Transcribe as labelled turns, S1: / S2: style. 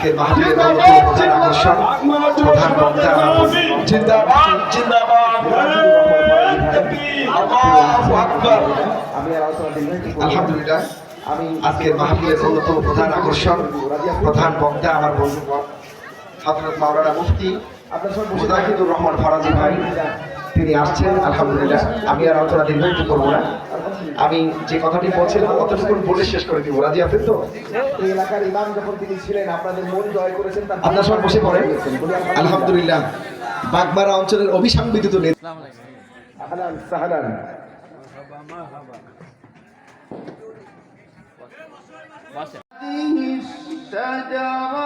S1: আজকের মাহফিলের প্রধান আকর্ষণ প্রধান বক্তা জিন্দাবাদ জিন্দাবাদ আল্লাহু আকবার। আলহামদুলিল্লাহ, আজকের মাহফিলের অন্যতম প্রধান আকর্ষণ প্রধান বক্তা আমার বন্ধু হযরত মাওলানা মুফতি মুজাহিদুর রহমান ফরাজি ভাই, তিনি আসছেন। আলহামদুলিল্লাহ, আমি আর আলোচনা দীর্ঘায়িত করবো না। আমি যে কথাটি বলছিলাম অতটুকু বলে শেষ করে দিব। রাজি আছেন তো?
S2: এই এলাকার ইমাম যখন তিনি ছিলেন, আপনাদের মন জয় করেছেন।
S1: আপনার সব বসে পড়েন। আলহামদুলিল্লাহ, বাগমারা অঞ্চলের অভিসংবিদিত নেতা
S2: আহলান সাহলান।
S3: الشجرة